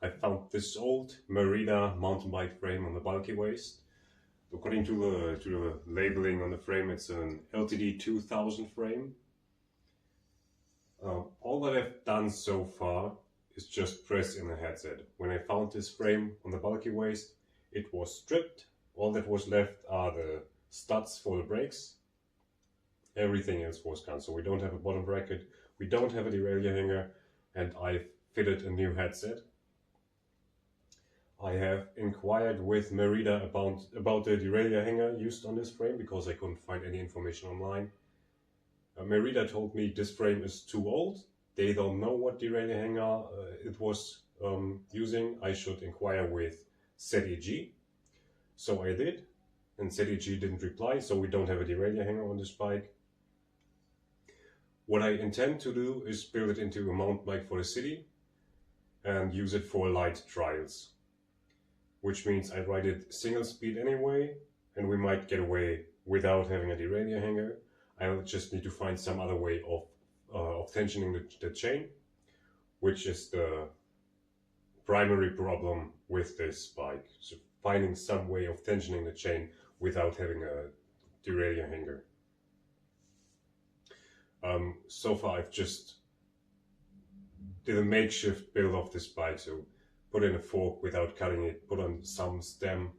I found this old Merida mountain bike frame on the bulky waist. According to the labeling on the frame, it's an LTD 2000 frame. All that I've done so far is just press in a headset. When I found this frame on the bulky waist, it was stripped. All that was left are the studs for the brakes. Everything else was gone. So we don't have a bottom bracket, we don't have a derailleur hanger, and I've fitted a new headset. I have inquired with Merida about the derailleur hanger used on this frame because I couldn't find any information online. Merida told me this frame is too old. They don't know what derailleur hanger it was using. I should inquire with ZEG. So I did, and ZEG didn't reply, so we don't have a derailleur hanger on this bike. What I intend to do is build it into a mountain bike for the city and use it for light trials. Which means I ride it single speed anyway, and we might get away without having a derailleur hanger. I'll just need to find some other way of tensioning the chain, which is the primary problem with this bike. So finding some way of tensioning the chain without having a derailleur hanger. So far I've just did a makeshift build of this bike, so put in a fork without cutting it, put on some stem,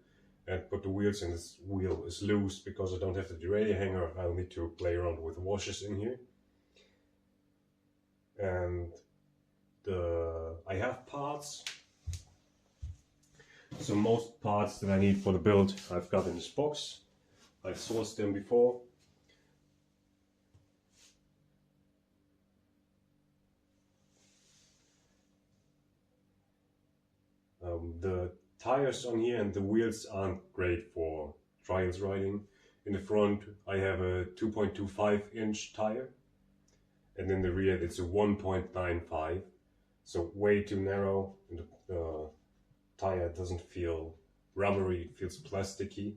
and put the wheels in. This wheel is loose because I don't have the derailleur hanger. I'll need to play around with washers in here. And I have parts. So most parts that I need for the build I've got in this box. I've sourced them before. The tires on here and the wheels aren't great for trials riding. In the front I have a 2.25 inch tire, and in the rear it's a 1.95, so way too narrow, and the tire doesn't feel rubbery, it feels plasticky.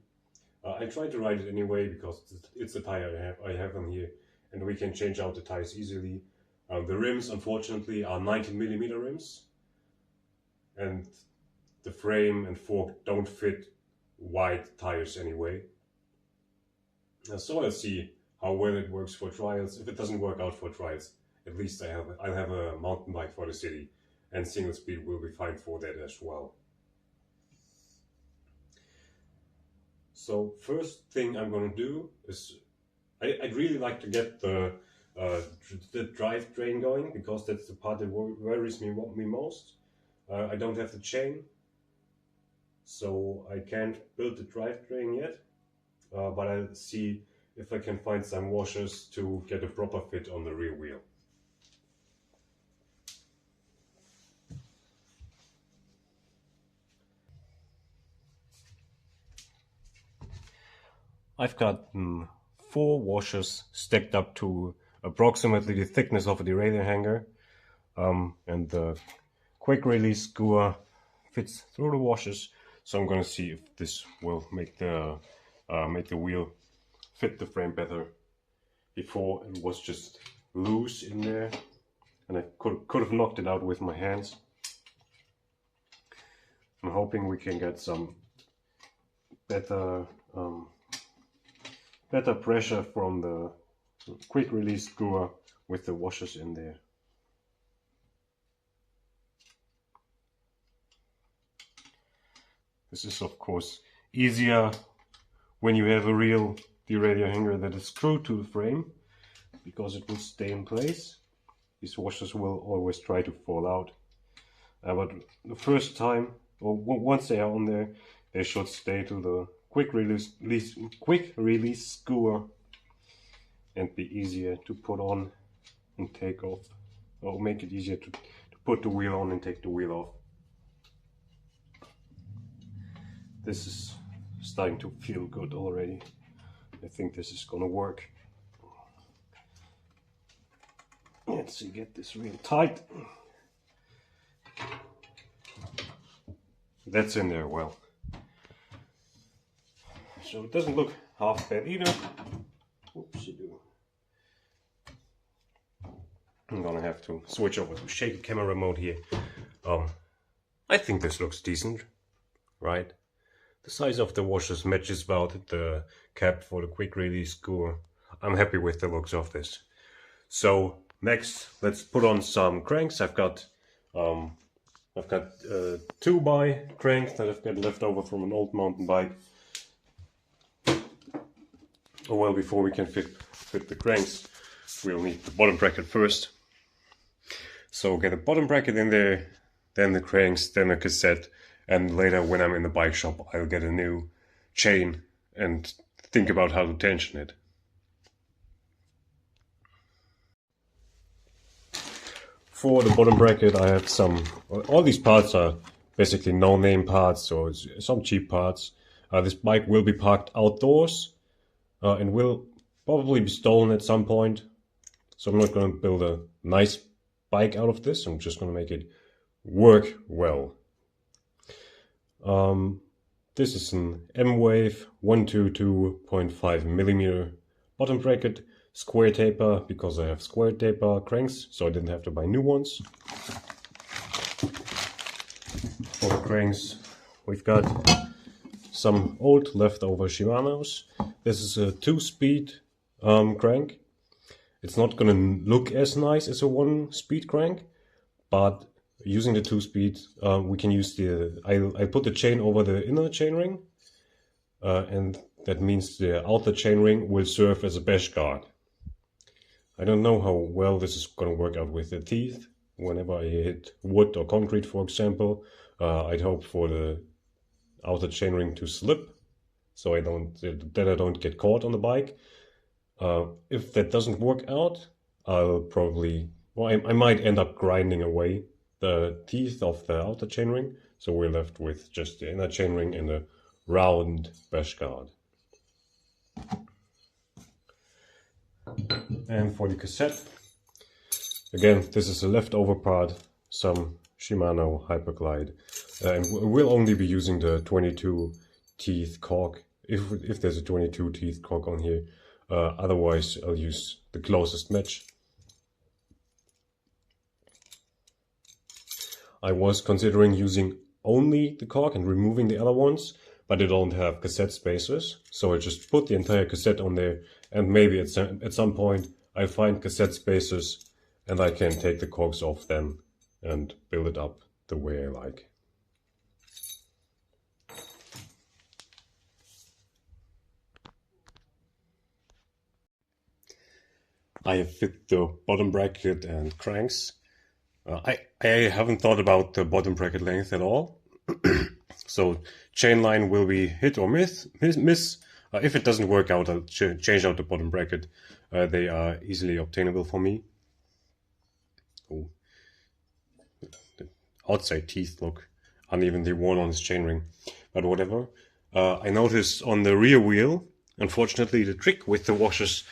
I try to ride it anyway because it's the tire I have on here, and we can change out the tires easily. The rims unfortunately are 19mm rims, and the frame and fork don't fit wide tires anyway. So I'll see how well it works for trials. If it doesn't work out for trials, at least I'll have a mountain bike for the city, and single speed will be fine for that as well. So first thing I'm going to do is I'd really like to get the drivetrain going, because that's the part that worries me most. I don't have the chain, so I can't build the drivetrain yet, but I'll see if I can find some washers to get a proper fit on the rear wheel. I've got 4 washers stacked up to approximately the thickness of a derailleur hanger, and the quick release screwer fits through the washers. So I'm going to see if this will make the wheel fit the frame better. Before it was just loose in there, and I could have knocked it out with my hands. I'm hoping we can get some better pressure from the quick release screwer with the washers in there. This is of course easier when you have a real derailleur hanger that is screwed to the frame, because it will stay in place. These washers will always try to fall out. But the first time, or once they are on there, they should stay to the quick release screwer and be easier to put on and take off, or make it easier to put the wheel on and take the wheel off. This is starting to feel good already. I think this is gonna work. Let's see, get this real tight. That's in there well. So it doesn't look half bad either. Whoopsie-doo. I'm gonna have to switch over to shaky camera mode here. I think this looks decent, right? The size of the washers matches about the cap for the quick release screw. I'm happy with the looks of this. So next, let's put on some cranks. I've got 2x cranks that I've got left over from an old mountain bike. Oh well, before we can fit the cranks, we'll need the bottom bracket first. So get a bottom bracket in there, then the cranks, then a cassette, and later when I'm in the bike shop, I'll get a new chain and think about how to tension it. For the bottom bracket, I have all these parts are basically no-name parts, so it's some cheap parts. This bike will be parked outdoors and will probably be stolen at some point. So I'm not going to build a nice bike out of this. I'm just going to make it work well. This is an M-Wave 122.5 millimeter bottom bracket, square taper, because I have square taper cranks, so I didn't have to buy new ones. For the cranks, we've got some old leftover Shimanos. This is a 2-speed crank. It's not going to look as nice as a 1-speed crank, but using the 2-speed, we can use I put the chain over the inner chainring, and that means the outer chainring will serve as a bash guard. I don't know how well this is going to work out with the teeth. Whenever I hit wood or concrete, for example, I'd hope for the outer chainring to slip, so I don't get caught on the bike. If that doesn't work out, I might end up grinding away the teeth of the outer chainring, so we're left with just the inner chainring and a round bash guard. And for the cassette, again, this is a leftover part, some Shimano Hyperglide, and we'll only be using the 22 teeth cork, if there's a 22 teeth cork on here. Otherwise, I'll use the closest match. I was considering using only the cork and removing the other ones, but they don't have cassette spacers, so I just put the entire cassette on there, and maybe at some point I'll find cassette spacers and I can take the corks off them and build it up the way I like. I have fit the bottom bracket and cranks. I haven't thought about the bottom bracket length at all. So chain line will be hit or miss. If it doesn't work out, I'll change out the bottom bracket. They are easily obtainable for me. Oh. The outside teeth look unevenly worn on this chainring, but whatever. I noticed on the rear wheel, unfortunately, the trick with the washers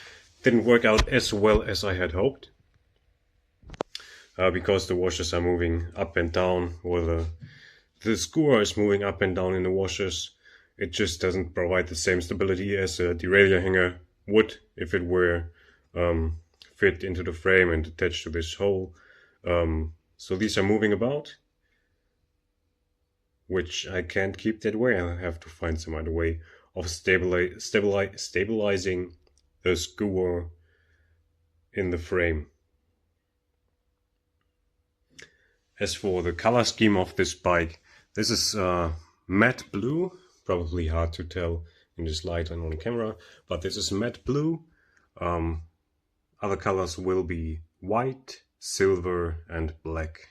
didn't work out as well as I had hoped. Because the washers are moving up and down, or the screw is moving up and down in the washers. It just doesn't provide the same stability as a derailleur hanger would if it were fit into the frame and attached to this hole. So these are moving about, which I can't keep that way. I have to find some other way of stabilizing the screw in the frame. As for the color scheme of this bike, this is matte blue, probably hard to tell in this light and on camera, but this is matte blue. Other colors will be white, silver and black.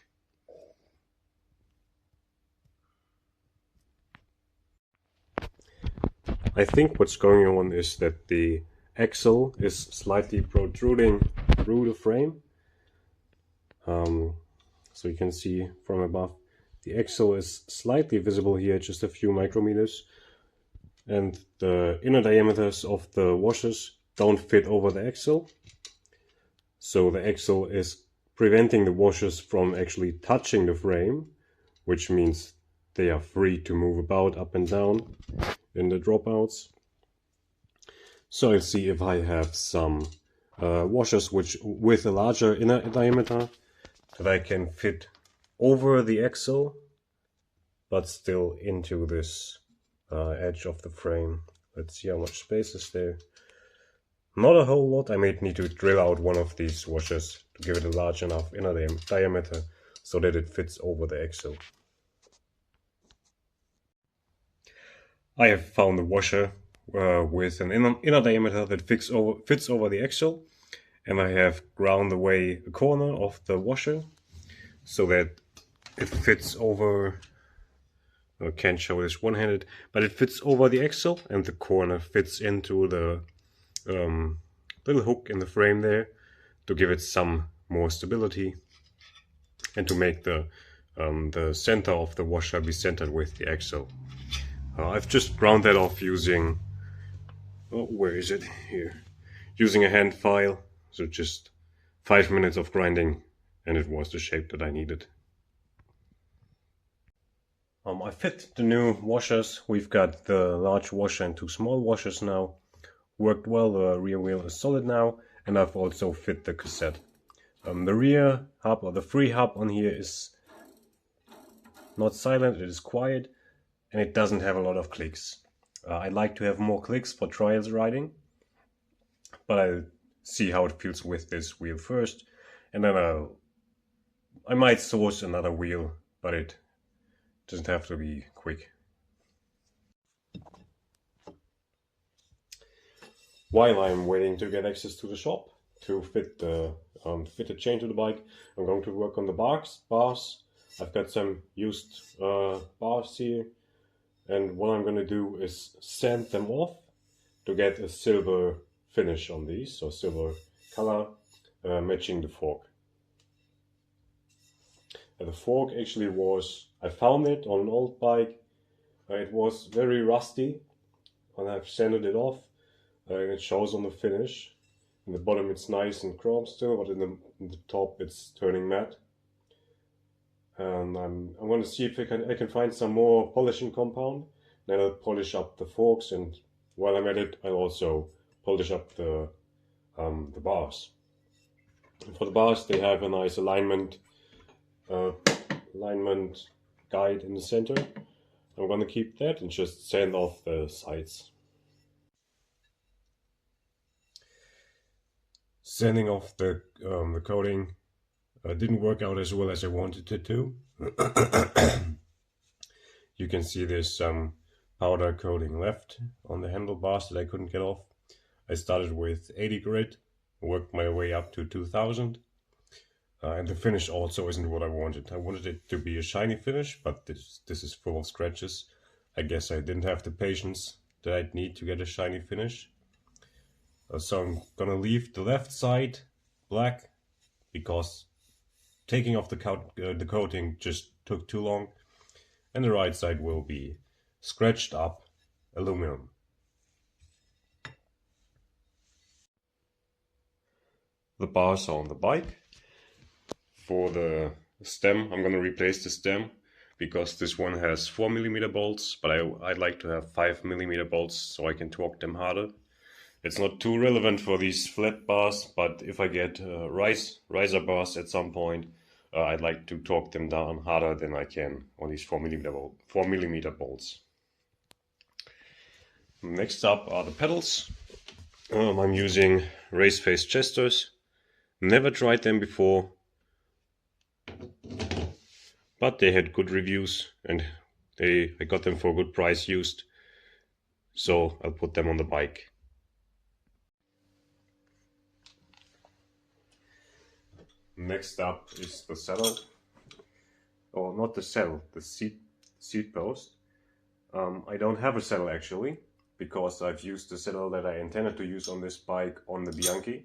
I think what's going on is that the axle is slightly protruding through the frame. So you can see from above, the axle is slightly visible here, just a few micrometers. And the inner diameters of the washers don't fit over the axle. So the axle is preventing the washers from actually touching the frame, which means they are free to move about up and down in the dropouts. So I'll see if I have some washers with a larger inner diameter that I can fit over the axle but still into this edge of the frame. Let's see how much space is there. Not a whole lot. I might need to drill out one of these washers to give it a large enough inner diameter so that it fits over the axle. I have found a washer with an inner diameter that fits over the axle, and I have ground away a corner of the washer so that it fits over. I can't show this one-handed, but it fits over the axle, and the corner fits into the little hook in the frame there to give it some more stability and to make the center of the washer be centered with the axle. I've just ground that off using, where is it? Here. Using a hand file, so just 5 minutes of grinding, and it was the shape that I needed. I fit the new washers. We've got the large washer and 2 small washers now. Worked well, the rear wheel is solid now, and I've also fit the cassette. The rear hub, or the free hub on here, is not silent, it is quiet, and it doesn't have a lot of clicks. I'd like to have more clicks for trials riding, but I'll see how it feels with this wheel first, and then I might source another wheel, but it doesn't have to be quick. While I'm waiting to get access to the shop to fit the chain to the bike, I'm going to work on the bars. I've got some used bars here, and what I'm going to do is sand them off to get a silver finish on these, so silver color matching the fork. And the fork actually I found it on an old bike. It was very rusty, and I've sanded it off. And it shows on the finish. In the bottom it's nice and chrome still, but in the top it's turning matte. And I'm going to see if I can find some more polishing compound. Then I'll polish up the forks, and while I'm at it, I'll also polish up the bars. And for the bars, they have a nice alignment guide in the center. I'm going to keep that and just sand off the sides. Sanding off the coating didn't work out as well as I wanted it to. You can see there's some powder coating left on the handlebars that I couldn't get off. I started with 80 grit, worked my way up to 2000. And the finish also isn't what I wanted. I wanted it to be a shiny finish, but this is full of scratches. I guess I didn't have the patience that I'd need to get a shiny finish. So I'm gonna leave the left side black because taking off the coating just took too long, and the right side will be scratched up aluminum. The bars are on the bike. For the stem, I'm gonna replace the stem because this one has 4mm bolts, but I'd like to have 5mm bolts so I can torque them harder. It's not too relevant for these flat bars, but if I get riser bars at some point, I'd like to torque them down harder than I can on these 4mm bolts. Next up are the pedals. I'm using race face Chesters. Never tried them before, but they had good reviews and I got them for a good price used, so I'll put them on the bike. Next up is the saddle, or not the saddle, the seat post. I don't have a saddle actually, because I've used the saddle that I intended to use on this bike on the Bianchi.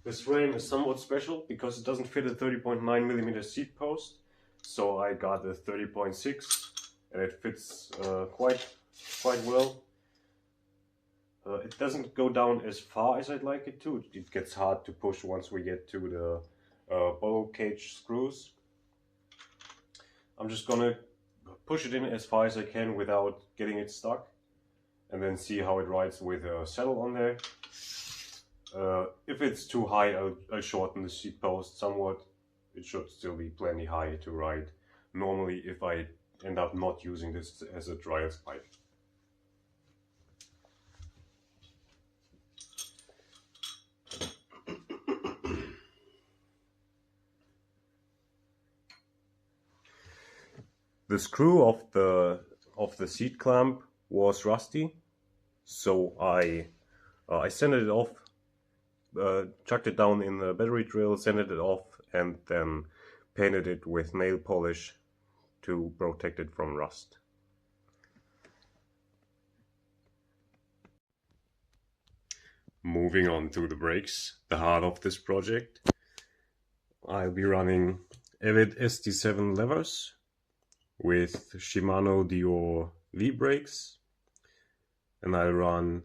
This frame is somewhat special because it doesn't fit a 30.9mm seat post, so I got a 30.6 and it fits quite well. It doesn't go down as far as I'd like it to. It gets hard to push once we get to the bottle cage screws. I'm just gonna push it in as far as I can without getting it stuck, and then see how it rides with a saddle on there. If it's too high, I'll shorten the seat post somewhat. It should still be plenty high to ride normally if I end up not using this as a trials pipe. The screw of the seat clamp was rusty, so I sanded it off, chucked it down in the battery drill, sanded it off, and then painted it with nail polish to protect it from rust. Moving on to the brakes, the heart of this project. I'll be running Avid ST7 levers with Shimano Dior V brakes, and I'll run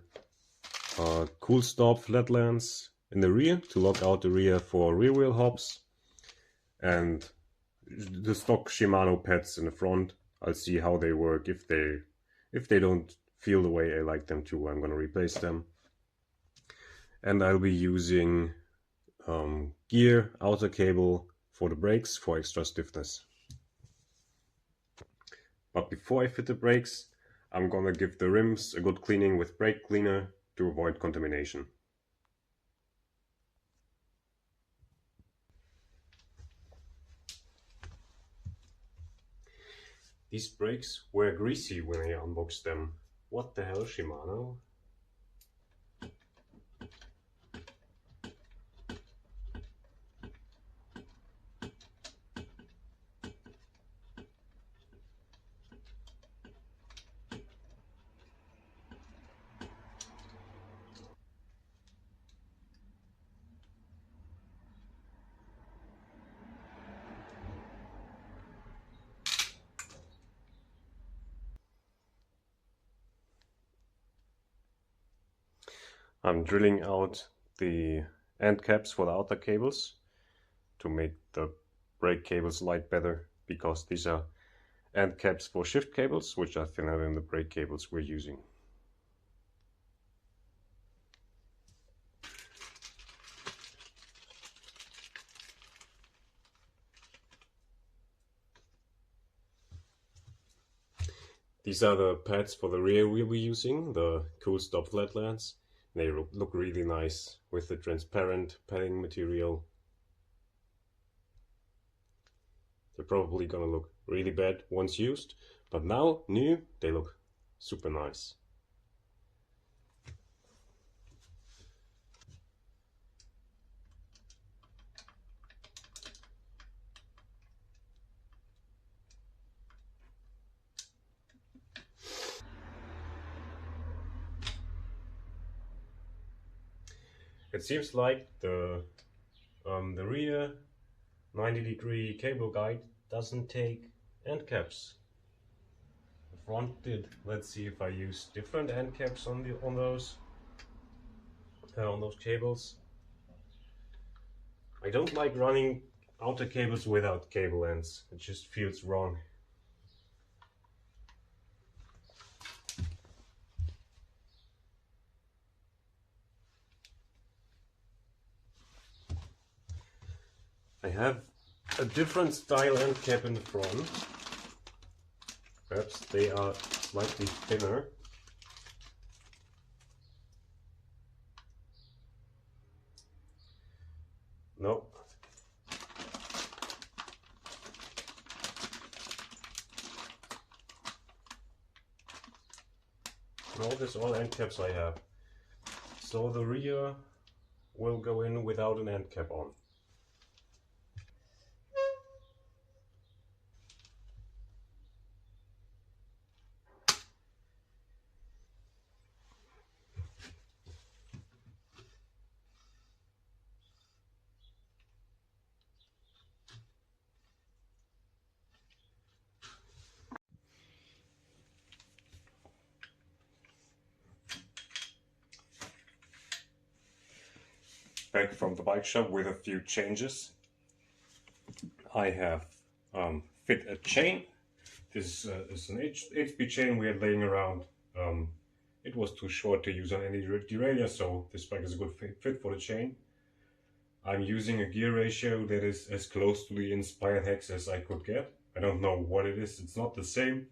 Cool Stop flatlands in the rear to lock out the rear for rear wheel hops, and the stock Shimano pads in the front. I'll see how they work. If they don't feel the way I like them to, I'm gonna replace them. And I'll be using gear outer cable for the brakes for extra stiffness. But before I fit the brakes, I'm gonna give the rims a good cleaning with brake cleaner to avoid contamination. These brakes were greasy when I unboxed them. What the hell, Shimano? I'm drilling out the end caps for the outer cables to make the brake cables light better, because these are end caps for shift cables, which are thinner than the brake cables we're using. These are the pads for the rear we'll be using, the Cool Stop flatlands. They look really nice with the transparent padding material. They're probably gonna look really bad once used, but now, new, they look super nice. It seems like the rear 90-degree cable guide doesn't take end caps. The front did. Let's see if I use different end caps on those cables. I don't like running outer cables without cable ends. It just feels wrong. I have a different style end cap in the front. Perhaps they are slightly thinner. No. No, this all end caps I have. So the rear will go in without an end cap on. Back from the bike shop with a few changes. I have fit a chain. This is an HB chain we had laying around. It was too short to use on any derailleur, so this bike is a good fit for the chain. I'm using a gear ratio that is as close to the Inspired Hex as I could get. I don't know what it is. It's not the same,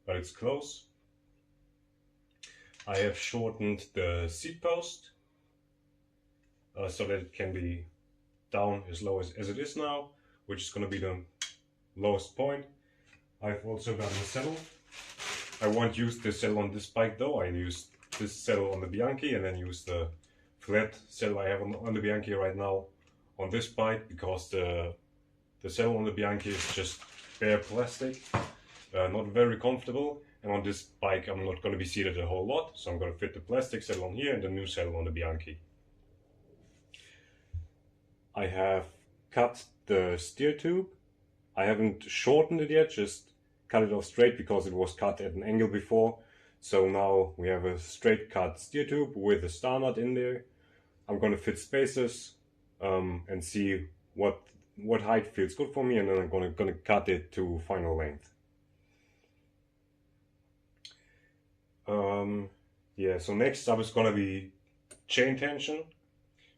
but it's close. I have shortened the seat post so that it can be down as low as it is now, which is going to be the lowest point. I've also got a saddle. I won't use the saddle on this bike though. I use this saddle on the Bianchi and then use the flat saddle I have on the Bianchi right now on this bike, because the saddle on the Bianchi is just bare plastic, not very comfortable, and on this bike I'm not going to be seated a whole lot, so I'm going to fit the plastic saddle on here and the new saddle on the Bianchi. I have cut the steer tube. I haven't shortened it yet, just cut it off straight because it was cut at an angle before. So now we have a straight cut steer tube with a star nut in there. I'm going to fit spacers and see what height feels good for me, and then I'm going to cut it to final length. Yeah, so next up is going to be chain tension.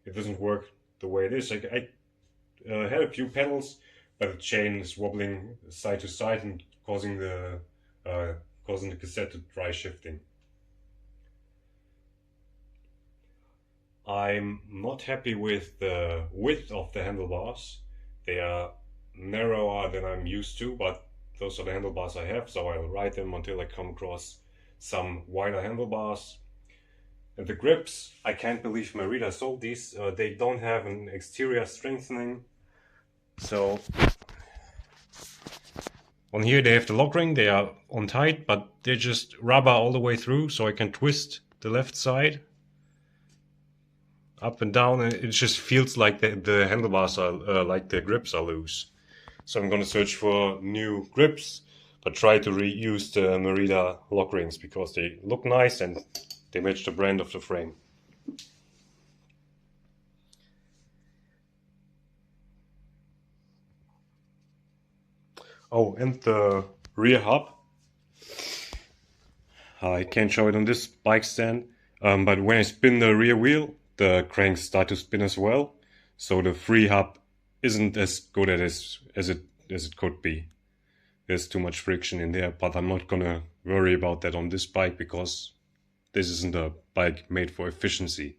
It doesn't work the way it is. I had a few pedals, but the chain is wobbling side to side and causing the cassette to try shifting. I'm not happy with the width of the handlebars. They are narrower than I'm used to, but those are the handlebars I have, so I'll ride them until I come across some wider handlebars. And the grips, I can't believe Merida sold these. They don't have an exterior strengthening. So on here they have the lock ring, they are on tight, but they're just rubber all the way through, so I can twist the left side up and down, and it just feels like the handlebars are like the grips are loose. So I'm gonna search for new grips, but try to reuse the Merida lock rings because they look nice and they match the brand of the frame. Oh, and the rear hub. I can't show it on this bike stand, but when I spin the rear wheel, the cranks start to spin as well. So the free hub isn't as good as it could be. There's too much friction in there, but I'm not gonna worry about that on this bike because this isn't a bike made for efficiency.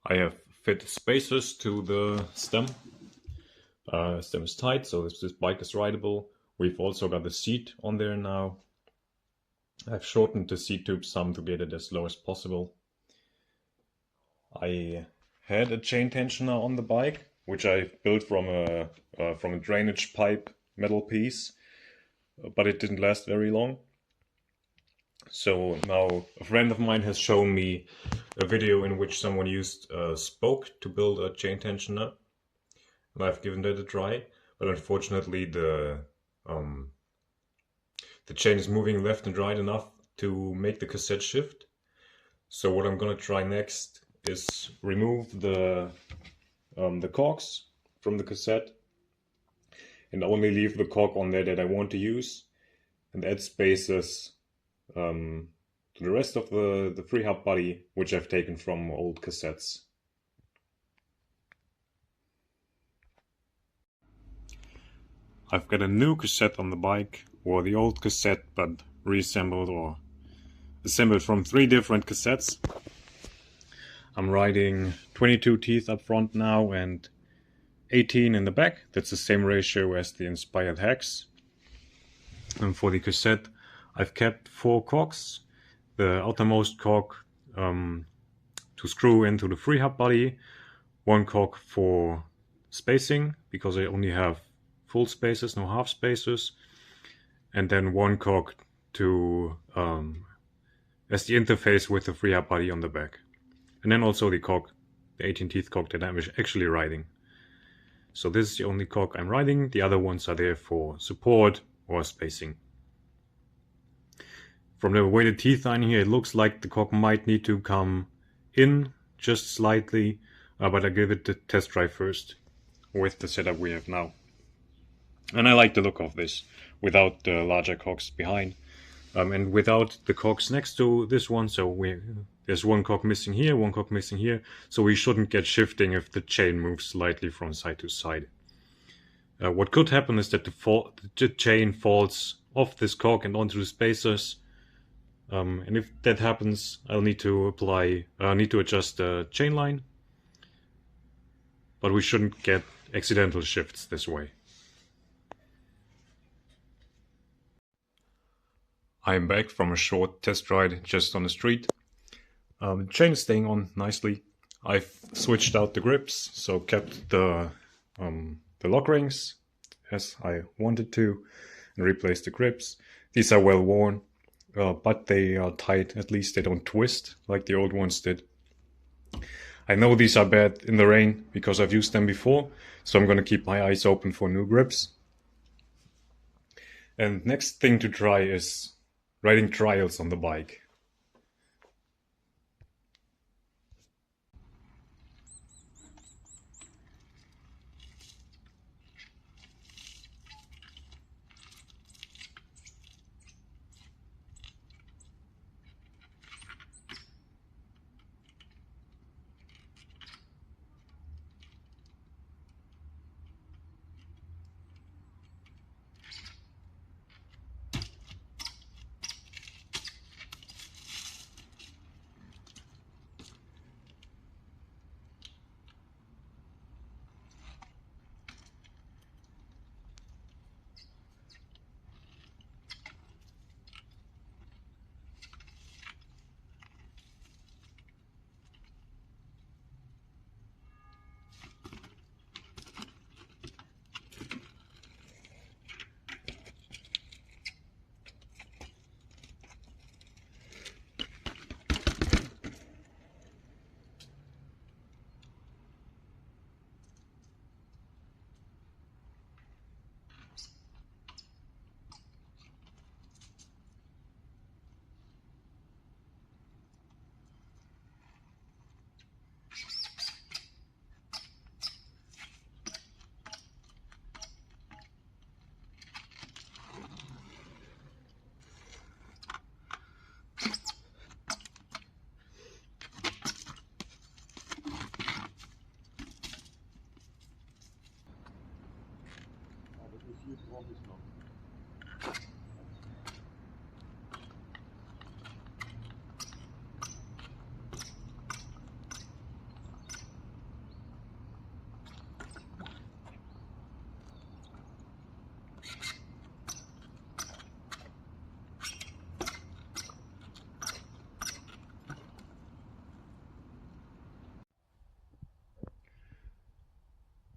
I have fit spacers to the stem. Stem is tight, so this bike is rideable. We've also got the seat on there now. I've shortened the seat tube some to get it as low as possible. I had a chain tensioner on the bike, which I built from a drainage pipe metal piece, but it didn't last very long. So now a friend of mine has shown me a video in which someone used a spoke to build a chain tensioner, and I've given that a try, but unfortunately the chain is moving left and right enough to make the cassette shift. So what I'm gonna try next is remove the cogs from the cassette and only leave the cog on there that I want to use, and add spacers to the rest of the free hub body, which I've taken from old cassettes. I've got a new cassette on the bike, or the old cassette but reassembled or assembled from 3 different cassettes. I'm riding 22 teeth up front now and 18 in the back. That's the same ratio as the inspired hex. And for the cassette, I've kept 4 cogs. The outermost cog to screw into the free hub body, 1 cog for spacing because I only have full spacers, no half spacers, and then 1 cog to as the interface with the free hub body on the back. And then also the cog, the 18 teeth cog that I'm actually riding. So this is the only cog I'm riding, the other ones are there for support or spacing. From the way the teeth are in here, it looks like the cog might need to come in just slightly, but I'll give it the test drive first with the setup we have now. And I like the look of this without the larger cogs behind, and without the cogs next to this one, so There's one cog missing here, one cog missing here, so we shouldn't get shifting if the chain moves slightly from side to side. What could happen is that the chain falls off this cog and onto the spacers. And if that happens, I'll need to adjust the chain line. But we shouldn't get accidental shifts this way. I'm back from a short test ride just on the street. The chain is staying on nicely. I've switched out the grips, so kept the lock rings as I wanted to, and replaced the grips. These are well worn, but they are tight. At least they don't twist like the old ones did. I know these are bad in the rain because I've used them before, so I'm going to keep my eyes open for new grips. And next thing to try is riding trials on the bike.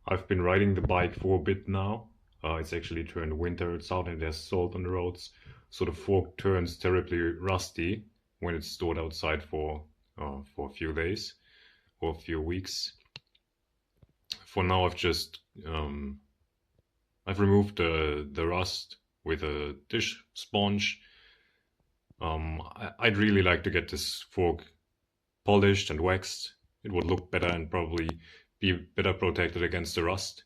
I've been riding the bike for a bit now. It's actually turned winter, it's out and there's salt on the roads, so the fork turns terribly rusty when it's stored outside for a few days or a few weeks. For now, I've removed the rust with a dish sponge. I'd really like to get this fork polished and waxed. It would look better and probably be better protected against the rust.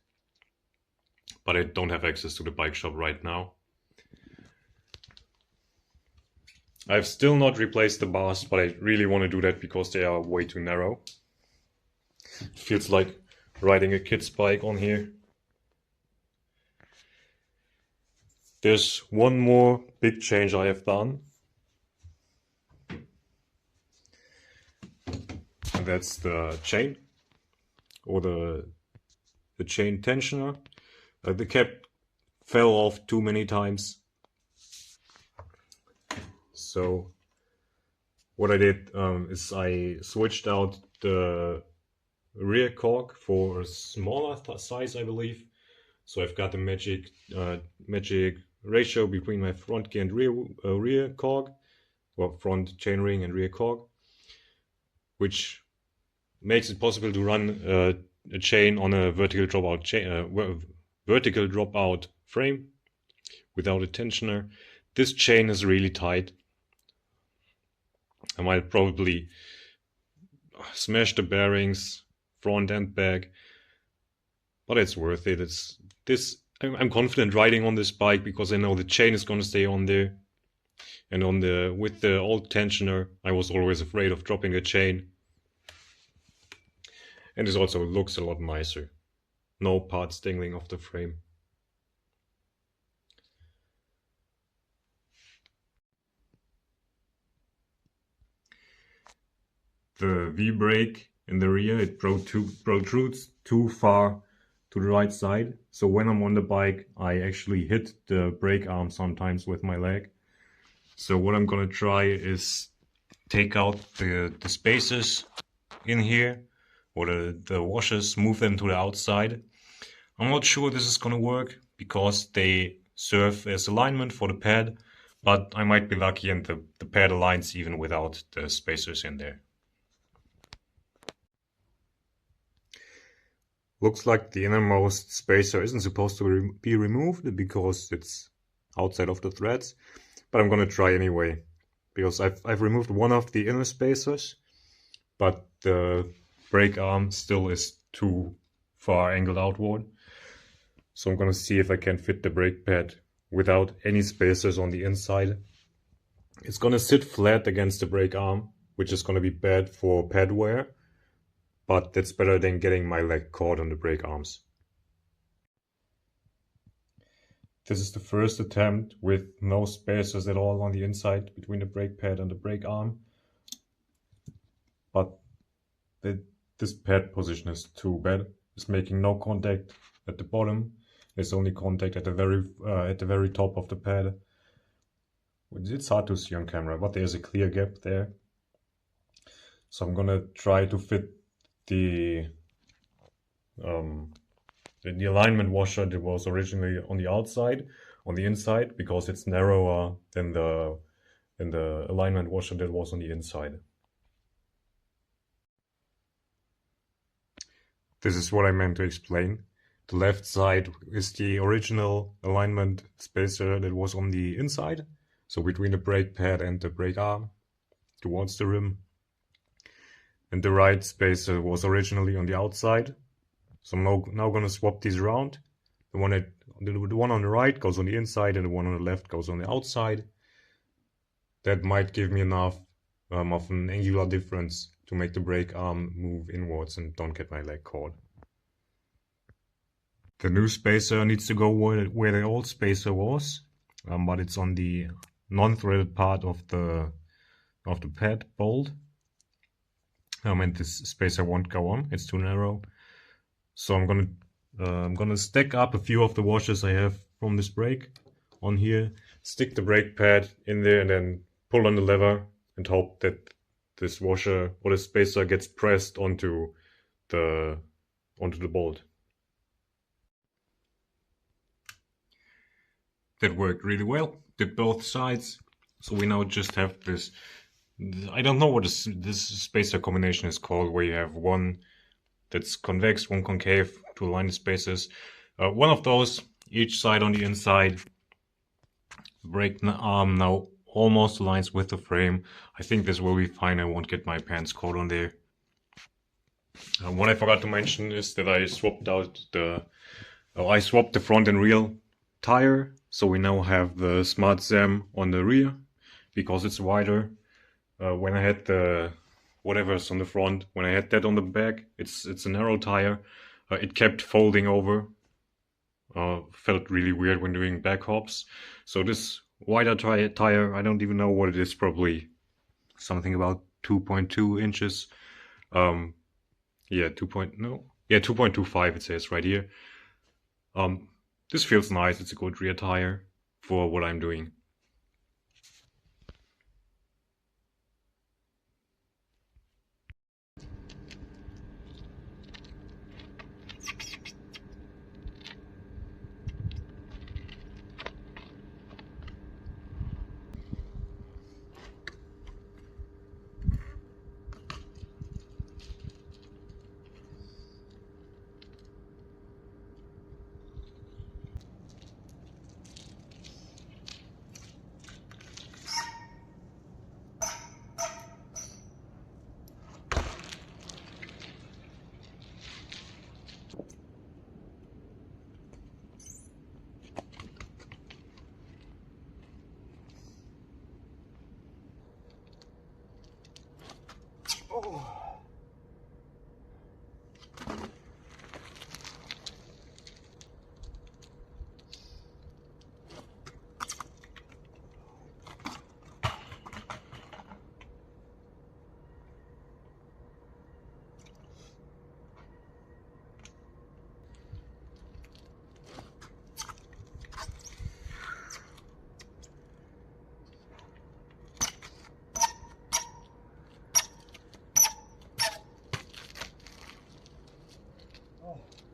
But I don't have access to the bike shop right now. I've still not replaced the bars, but I really want to do that because they are way too narrow. It feels like riding a kid's bike on here. There's one more big change I have done. And that's the chain, or the chain tensioner. The cap fell off too many times. So what I did is I switched out the rear cork for a smaller size, I believe. So I've got the magic ratio between my front gear and rear cork, or front chainring and rear cork, which makes it possible to run a chain on a vertical dropout frame without a tensioner. This chain is really tight. I might probably smash the bearings front and back, but it's worth it. I'm confident riding on this bike because I know the chain is going to stay on there. And with the old tensioner, I was always afraid of dropping a chain. And this also looks a lot nicer. No parts dangling off the frame. The V-brake in the rear, it protrudes too far to the right side. So when I'm on the bike, I actually hit the brake arm sometimes with my leg. So what I'm gonna try is take out the spacers in here, or the washers, move them to the outside. I'm not sure this is gonna work because they serve as alignment for the pad, but I might be lucky and the pad aligns even without the spacers in there. Looks like the innermost spacer isn't supposed to be removed because it's outside of the threads, but I'm gonna try anyway because I've removed one of the inner spacers, but the brake arm still is too far angled outward. So I'm gonna see if I can fit the brake pad without any spacers on the inside. It's gonna sit flat against the brake arm, which is gonna be bad for pad wear, but that's better than getting my leg caught on the brake arms. This is the first attempt with no spacers at all on the inside between the brake pad and the brake arm. But this pad position is too bad. It's making no contact at the bottom. There's only contact at the very top of the pad. It's hard to see on camera, but there's a clear gap there. So I'm gonna try to fit the alignment washer that was originally on the outside on the inside, because it's narrower than the alignment washer that was on the inside. This is what I meant to explain. The left side is the original alignment spacer that was on the inside, so between the brake pad and the brake arm towards the rim. And the right spacer was originally on the outside. So I'm now going to swap these around. The one on the right goes on the inside and the one on the left goes on the outside. That might give me enough of an angular difference to make the brake arm move inwards and don't get my leg caught. The new spacer needs to go where the old spacer was, but it's on the non-threaded part of the pad bolt. And this spacer won't go on, it's too narrow. So I'm gonna stack up a few of the washers I have from this brake on here, stick the brake pad in there and then pull on the lever and hope that this washer or the spacer gets pressed onto the bolt. That worked really well, did both sides. So we now just have this, I don't know what this spacer combination is called, where you have one that's convex, one concave to align the spacers. One of those, each side on the inside. The brake arm now almost aligns with the frame. I think this will be fine, I won't get my pants caught on there. What I forgot to mention is that I swapped the front and rear tire. So we now have the Smart Zam on the rear because it's wider. When I had the whatever's on the front, when I had that on the back, it's a narrow tire. It kept folding over. Felt really weird when doing back hops. So this wider tire, I don't even know what it is, probably something about 2.2 inches. Yeah, 2.25 it says right here. This feels nice, it's a good rear tire for what I'm doing.